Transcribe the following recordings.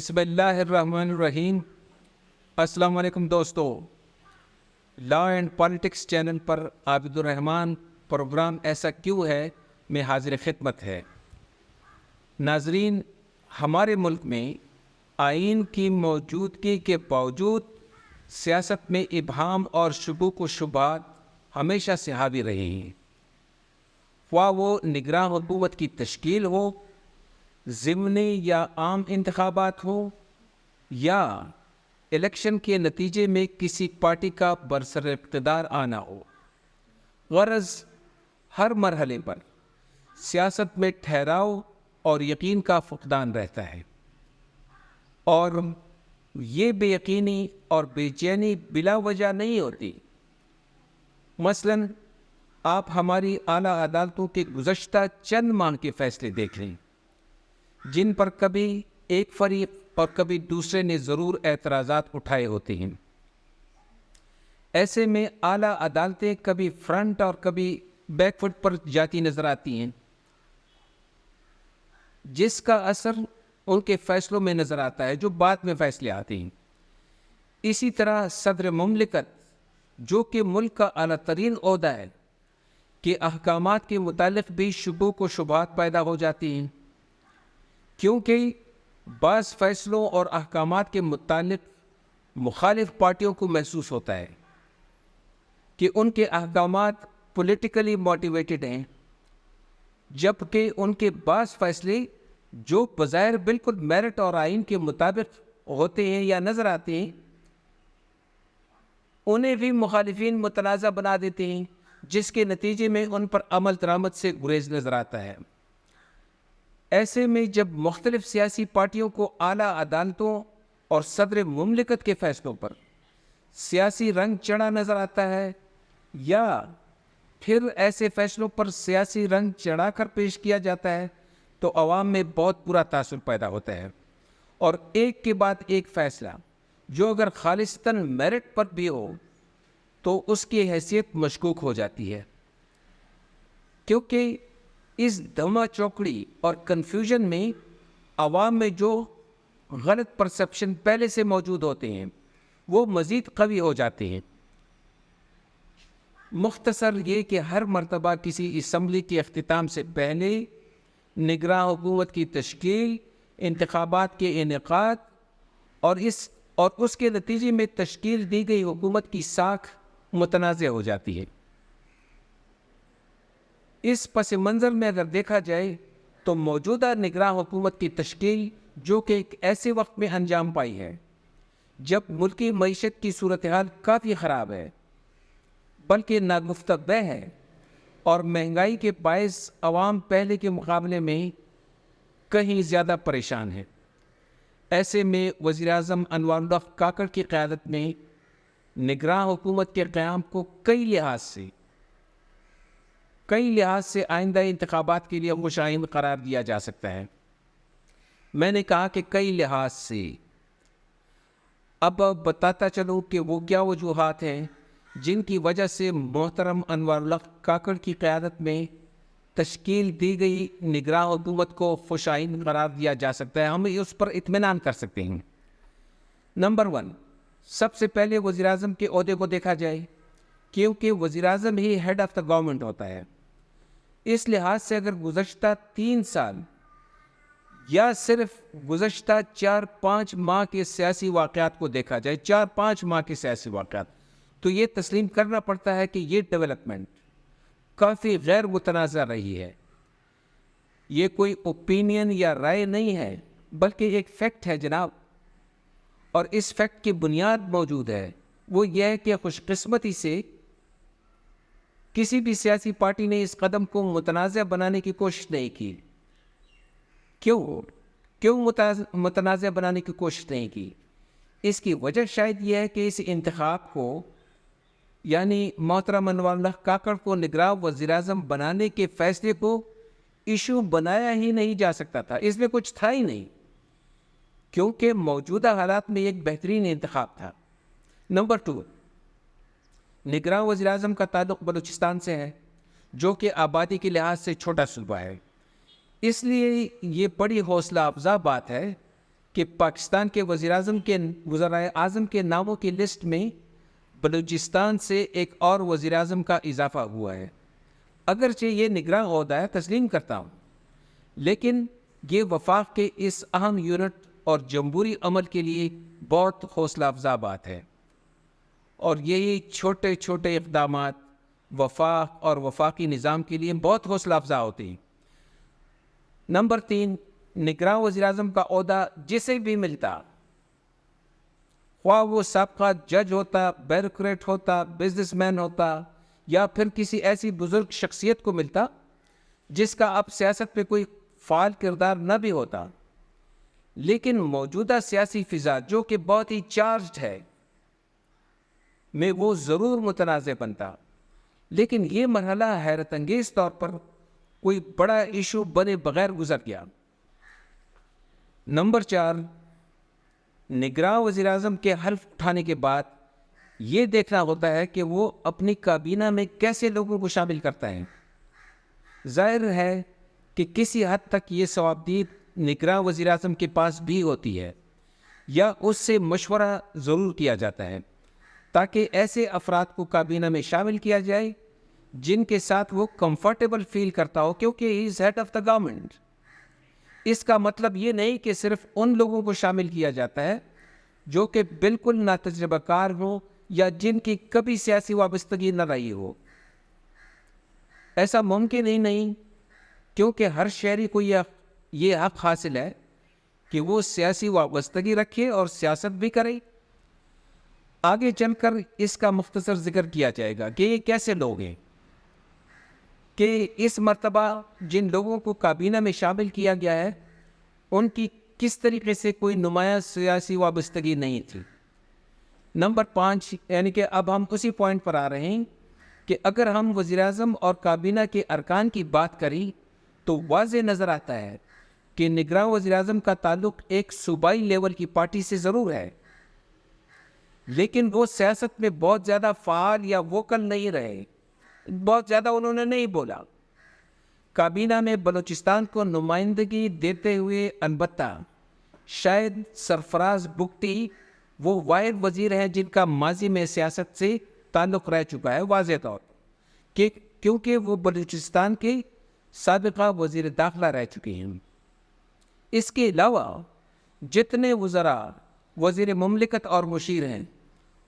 بسم اللہ الرحمن الرحیم۔ السلام علیکم دوستو، لا اینڈ پالیٹکس چینل پر عابد الرحمن پروگرام ایسا کیوں ہے میں حاضر خدمت ہے۔ ناظرین، ہمارے ملک میں آئین کی موجودگی کے باوجود سیاست میں ابہام اور شکوک و شبہات ہمیشہ سے حاوی رہے ہیں، خواہ وہ نگراں حکومت کی تشکیل ہو، ضمنی یا عام انتخابات ہو، یا الیکشن کے نتیجے میں کسی پارٹی کا برسر اقتدار آنا ہو۔ غرض ہر مرحلے پر سیاست میں ٹھہراؤ اور یقین کا فقدان رہتا ہے، اور یہ بے یقینی اور بے چینی بلا وجہ نہیں ہوتی۔ مثلاً آپ ہماری اعلیٰ عدالتوں کے گزشتہ چند ماہ کے فیصلے دیکھ لیں، جن پر کبھی ایک فریق اور کبھی دوسرے نے ضرور اعتراضات اٹھائے ہوتے ہیں۔ ایسے میں اعلیٰ عدالتیں کبھی فرنٹ اور کبھی بیک فٹ پر جاتی نظر آتی ہیں، جس کا اثر ان کے فیصلوں میں نظر آتا ہے جو بعد میں فیصلے آتے ہیں۔ اسی طرح صدر مملکت، جو کہ ملک کا اعلیٰ ترین عہدہ ہے، کے احکامات کے متعلق بھی شکوک و شبہات پیدا ہو جاتی ہیں، کیونکہ بعض فیصلوں اور احکامات کے متعلق مخالف پارٹیوں کو محسوس ہوتا ہے کہ ان کے احکامات پولیٹیکلی موٹیویٹڈ ہیں، جبکہ ان کے بعض فیصلے جو بظاہر بالکل میرٹ اور آئین کے مطابق ہوتے ہیں یا نظر آتے ہیں، انہیں بھی مخالفین متنازع بنا دیتے ہیں، جس کے نتیجے میں ان پر عمل درآمد سے گریز نظر آتا ہے۔ ایسے میں جب مختلف سیاسی پارٹیوں کو اعلیٰ عدالتوں اور صدر مملکت کے فیصلوں پر سیاسی رنگ چڑھا نظر آتا ہے، یا پھر ایسے فیصلوں پر سیاسی رنگ چڑھا کر پیش کیا جاتا ہے، تو عوام میں بہت برا تاثر پیدا ہوتا ہے، اور ایک کے بعد ایک فیصلہ جو اگر خالصتاً میرٹ پر بھی ہو تو اس کی حیثیت مشکوک ہو جاتی ہے، کیونکہ اس دھما چوکڑی اور کنفیوژن میں عوام میں جو غلط پرسپشن پہلے سے موجود ہوتے ہیں وہ مزید قوی ہو جاتے ہیں۔ مختصر یہ کہ ہر مرتبہ کسی اسمبلی کے اختتام سے پہلے نگراں حکومت کی تشکیل، انتخابات کے انعقاد اور اس کے نتیجے میں تشکیل دی گئی حکومت کی ساکھ متنازع ہو جاتی ہے۔ اس پس منظر میں اگر دیکھا جائے تو موجودہ نگراں حکومت کی تشکیل، جو کہ ایک ایسے وقت میں انجام پائی ہے جب ملکی معیشت کی صورتحال کافی خراب ہے، بلکہ ناگفتہ بہ ہے، اور مہنگائی کے باعث عوام پہلے کے مقابلے میں کہیں زیادہ پریشان ہے۔ ایسے میں وزیراعظم انوار اللہ کاکڑ کی قیادت میں نگراں حکومت کے قیام کو کئی لحاظ سے آئندہ انتخابات کے لیے خوش آئند قرار دیا جا سکتا ہے۔ میں نے کہا کہ کئی لحاظ سے۔ اب بتاتا چلوں کہ وہ کیا وجوہات ہیں جن کی وجہ سے محترم انوار اللہ کاکڑ کی قیادت میں تشکیل دی گئی نگراں حکومت کو خوش آئند قرار دیا جا سکتا ہے، ہم اس پر اطمینان کر سکتے ہیں۔ نمبر 1، سب سے پہلے وزیراعظم کے عہدے کو دیکھا جائے، کیونکہ وزیراعظم he had of the government ہوتا ہے۔ اس لحاظ سے اگر گزشتہ 3 سال یا صرف گزشتہ 4-5 ماہ کے سیاسی واقعات کو دیکھا جائے، 4-5 ماہ کے سیاسی واقعات، تو یہ تسلیم کرنا پڑتا ہے کہ یہ ڈیولپمنٹ کافی غیر متنازع رہی ہے۔ یہ کوئی اوپینین یا رائے نہیں ہے، بلکہ ایک فیکٹ ہے جناب، اور اس فیکٹ کی بنیاد موجود ہے۔ وہ یہ ہے کہ خوش قسمتی سے کسی بھی سیاسی پارٹی نے اس قدم کو متنازع بنانے کی کوشش نہیں کی۔ کیوں متنازع بنانے کی کوشش نہیں کی؟ اس کی وجہ شاید یہ ہے کہ اس انتخاب کو، یعنی محترم انوار اللہ کاکڑ کو نگراں وزیراعظم بنانے کے فیصلے کو ایشو بنایا ہی نہیں جا سکتا تھا، اس میں کچھ تھا ہی نہیں، کیونکہ موجودہ حالات میں ایک بہترین انتخاب تھا۔ نمبر 2، نگراں وزیراعظم کا تعلق بلوچستان سے ہے، جو کہ آبادی کے لحاظ سے چھوٹا صوبہ ہے۔ اس لیے یہ بڑی حوصلہ افزا بات ہے کہ پاکستان کے وزرائے اعظم کے ناموں کی لسٹ میں بلوچستان سے ایک اور وزیر اعظم کا اضافہ ہوا ہے۔ اگرچہ یہ نگراں عہدہ ہے، تسلیم کرتا ہوں، لیکن یہ وفاق کے اس اہم یونٹ اور جمہوری عمل کے لیے بہت حوصلہ افزا بات ہے، اور یہی چھوٹے چھوٹے اقدامات وفاق اور وفاقی نظام کے لیے بہت حوصلہ افزا ہوتے ہیں۔ نمبر 3، نگراں وزیر اعظم کا عہدہ جسے بھی ملتا، خواہ وہ سابقہ جج ہوتا، بیوروکریٹ ہوتا، بزنس مین ہوتا، یا پھر کسی ایسی بزرگ شخصیت کو ملتا جس کا اب سیاست میں کوئی فعال کردار نہ بھی ہوتا، لیکن موجودہ سیاسی فضا جو کہ بہت ہی چارجڈ ہے میں وہ ضرور متنازع بنتا۔ لیکن یہ مرحلہ حیرت انگیز طور پر کوئی بڑا ایشو بنے بغیر گزر گیا۔ نمبر 4، نگراں وزیر اعظم کے حلف اٹھانے کے بعد یہ دیکھنا ہوتا ہے کہ وہ اپنی کابینہ میں کیسے لوگوں کو شامل کرتا ہے۔ ظاہر ہے کہ کسی حد تک یہ ثوابدید نگراں وزیر اعظم کے پاس بھی ہوتی ہے، یا اس سے مشورہ ضرور کیا جاتا ہے تاکہ ایسے افراد کو کابینہ میں شامل کیا جائے جن کے ساتھ وہ کمفرٹیبل فیل کرتا ہو، کیونکہ ہی از ہیڈ آف دا گورنمنٹ۔ اس کا مطلب یہ نہیں کہ صرف ان لوگوں کو شامل کیا جاتا ہے جو کہ بالکل ناتجربہ کار ہوں یا جن کی کبھی سیاسی وابستگی نہ رہی ہو۔ ایسا ممکن ہی نہیں، کیونکہ ہر شہری کو یہ حق حاصل ہے کہ وہ سیاسی وابستگی رکھے اور سیاست بھی کرے۔ آگے چل کر اس کا مختصر ذکر کیا جائے گا کہ یہ کیسے لوگ ہیں، کہ اس مرتبہ جن لوگوں کو کابینہ میں شامل کیا گیا ہے ان کی کس طریقے سے کوئی نمایاں سیاسی وابستگی نہیں تھی۔ نمبر 5، یعنی کہ اب ہم اسی پوائنٹ پر آ رہے ہیں کہ اگر ہم وزیر اعظم اور کابینہ کے ارکان کی بات کریں تو واضح نظر آتا ہے کہ نگراں وزیر اعظم کا تعلق ایک صوبائی لیول کی پارٹی سے ضرور ہے، لیکن وہ سیاست میں بہت زیادہ فعال یا ووکل نہیں رہے، بہت زیادہ انہوں نے نہیں بولا۔ کابینہ میں بلوچستان کو نمائندگی دیتے ہوئے البتہ شاید سرفراز بگٹی وہ واحد وزیر ہیں جن کا ماضی میں سیاست سے تعلق رہ چکا ہے واضح طور کہ کیونکہ وہ بلوچستان کے سابقہ وزیر داخلہ رہ چکے ہیں۔ اس کے علاوہ جتنے وزراء وزیر مملکت اور مشیر ہیں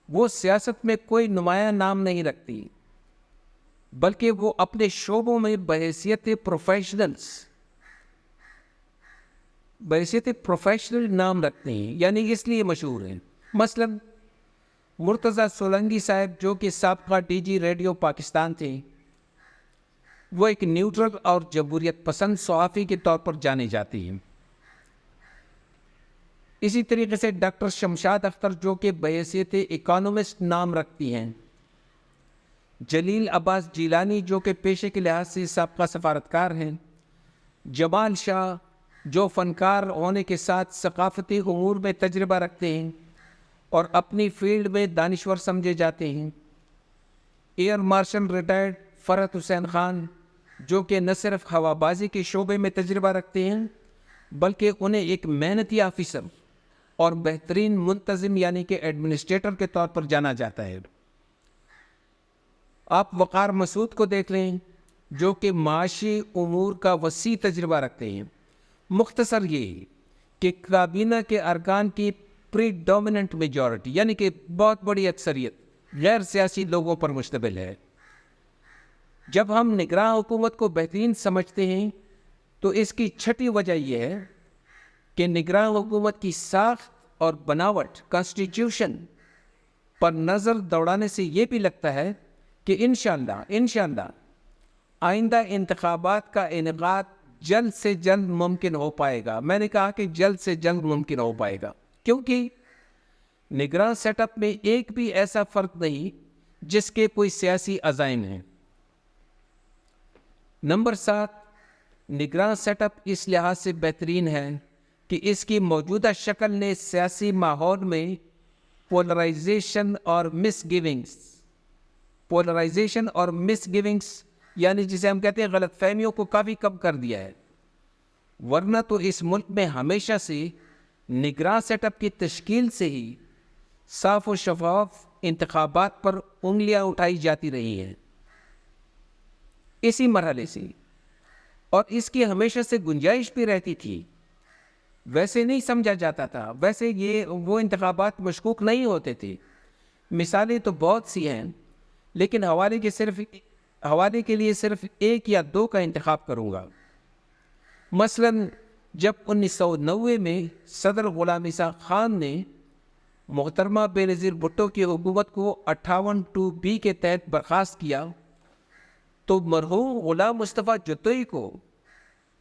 وہ سیاست میں کوئی نمایاں نام نہیں رکھتی، بلکہ وہ اپنے شعبوں میں بحیثیت پروفیشنل نام رکھتے ہیں، یعنی اس لیے مشہور ہیں۔ مثلا مرتضی سولنگی صاحب جو کہ سابقہ ڈی جی ریڈیو پاکستان تھے، وہ ایک نیوٹرل اور جمہوریت پسند صحافی کے طور پر جانے جاتے ہیں۔ اسی طریقے سے ڈاکٹر شمشاد اختر جو کہ بحیثیت اکانومسٹ نام رکھتی ہیں، جلیل عباس جیلانی جو کہ پیشے کے لحاظ سے سابقہ سفارتکار ہیں، جمال شاہ جو فنکار ہونے کے ساتھ ثقافتی امور میں تجربہ رکھتے ہیں اور اپنی فیلڈ میں دانشور سمجھے جاتے ہیں، ایئر مارشل ریٹائرڈ فرحت حسین خان جو کہ نہ صرف ہوا بازی کے شعبے میں تجربہ رکھتے ہیں بلکہ انہیں ایک محنتی آفیسر اور بہترین منتظم یعنی کہ ایڈمنسٹریٹر کے طور پر جانا جاتا ہے۔ آپ وقار مسعود کو دیکھ لیں جو کہ معاشی امور کا وسیع تجربہ رکھتے ہیں۔ مختصر یہ کہ کابینہ کے ارکان کی پری ڈومیننٹ میجورٹی یعنی کہ بہت بڑی اکثریت غیر سیاسی لوگوں پر مشتمل ہے۔ جب ہم نگراں حکومت کو بہترین سمجھتے ہیں تو اس کی چھٹی وجہ یہ ہے کہ نگراں حکومت کی ساخت اور بناوٹ کانسٹیٹیوشن پر نظر دوڑانے سے یہ بھی لگتا ہے کہ انشاءاللہ آئندہ انتخابات کا انعقاد جلد سے جلد ممکن ہو پائے گا۔ میں نے کہا کہ جلد سے جلد ممکن ہو پائے گا، کیونکہ نگراں سیٹ اپ میں ایک بھی ایسا فرد نہیں جس کے کوئی سیاسی عزائم ہیں۔ نمبر 7، نگراں سیٹ اپ اس لحاظ سے بہترین ہے کہ اس کی موجودہ شکل نے سیاسی ماحول میں پولرائزیشن اور مس گیونگز یعنی جسے ہم کہتے ہیں غلط فہمیوں کو کافی کم کر دیا ہے، ورنہ تو اس ملک میں ہمیشہ سے نگراں سیٹ اپ کی تشکیل سے ہی صاف و شفاف انتخابات پر انگلیاں اٹھائی جاتی رہی ہیں. اسی مرحلے سے اور اس کی ہمیشہ سے گنجائش بھی رہتی تھی. ویسے نہیں سمجھا جاتا تھا، ویسے یہ وہ انتخابات مشکوک نہیں ہوتے تھے. مثالیں تو بہت سی ہیں، لیکن حوالے کے لیے صرف ایک یا دو کا انتخاب کروں گا. مثلاً جب 1990 میں صدر غلام عیسیٰ خان نے محترمہ بینظیر بھٹو کی حکومت کو 58(2)B کے تحت برخاست کیا تو مرحوم غلام مصطفیٰ جتوئی کو،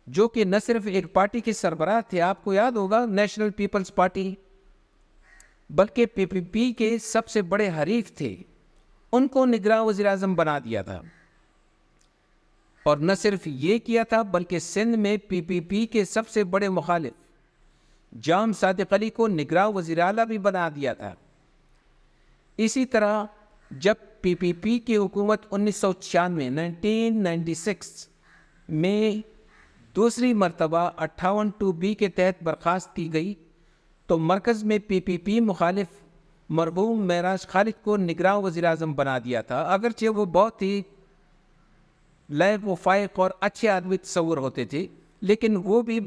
جو کہ نہ صرف ایک پارٹی کے سربراہ تھے، آپ کو یاد ہوگا نیشنل پیپلز پارٹی، بلکہ PPP کے سب سے بڑے حریف تھے، ان کو نگراں وزیر اعظم بنا دیا تھا. اور نہ صرف یہ کیا تھا بلکہ سندھ میں PPP کے سب سے بڑے مخالف جام صادق علی کو نگراں وزیر اعلیٰ بھی بنا دیا تھا. اسی طرح جب PPP کی حکومت 1996 میں دوسری مرتبہ 58(2)B کے تحت برخاست کی گئی تو مرکز میں PPP مخالف مرحوم معراج خالد کو نگراں وزیر اعظم بنا دیا تھا. اگرچہ وہ بہت ہی لائق و فائق اور اچھے آدمی تصور ہوتے تھے، لیکن وہ بھی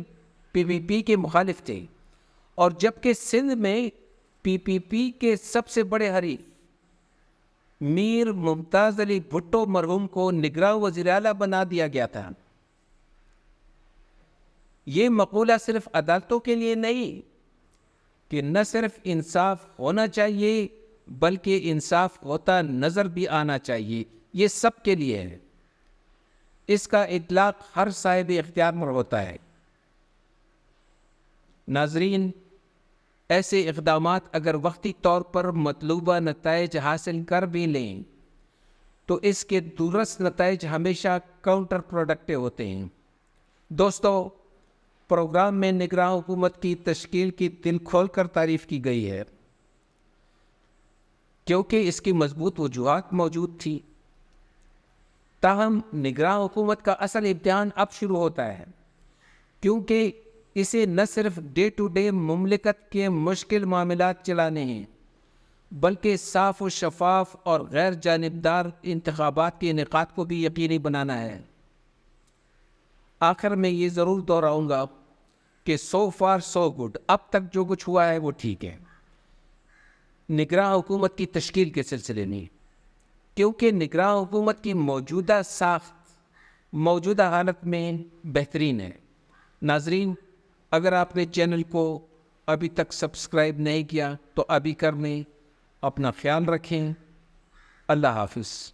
PPP کے مخالف تھے. اور جبکہ سندھ میں PPP کے سب سے بڑے حریف میر ممتاز علی بھٹو مرحوم کو نگراں وزیر اعلیٰ بنا دیا گیا تھا. یہ مقولہ صرف عدالتوں کے لیے نہیں کہ نہ صرف انصاف ہونا چاہیے بلکہ انصاف ہوتا نظر بھی آنا چاہیے، یہ سب کے لیے ہے. اس کا اطلاق ہر صاحب اختیار پر ہوتا ہے. ناظرین، ایسے اقدامات اگر وقتی طور پر مطلوبہ نتائج حاصل کر بھی لیں تو اس کے دورس نتائج ہمیشہ کاؤنٹر پروڈکٹیو ہوتے ہیں. دوستو، پروگرام میں نگراں حکومت کی تشکیل کی دل کھول کر تعریف کی گئی ہے کیونکہ اس کی مضبوط وجوہات موجود تھی. تاہم نگراں حکومت کا اصل امتحان اب شروع ہوتا ہے، کیونکہ اسے نہ صرف ڈے ٹو ڈے مملکت کے مشکل معاملات چلانے ہیں بلکہ صاف و شفاف اور غیر جانبدار انتخابات کے انعقاد کو بھی یقینی بنانا ہے. آخر میں یہ ضرور دہراؤں گا کہ سو فار سو گڈ، اب تک جو کچھ ہوا ہے وہ ٹھیک ہے نگراں حکومت کی تشکیل کے سلسلے میں، کیونکہ نگراں حکومت کی موجودہ ساخت موجودہ حالت میں بہترین ہے. ناظرین، اگر آپ نے چینل کو ابھی تک سبسکرائب نہیں کیا تو ابھی کر لیں. اپنا خیال رکھیں. اللہ حافظ.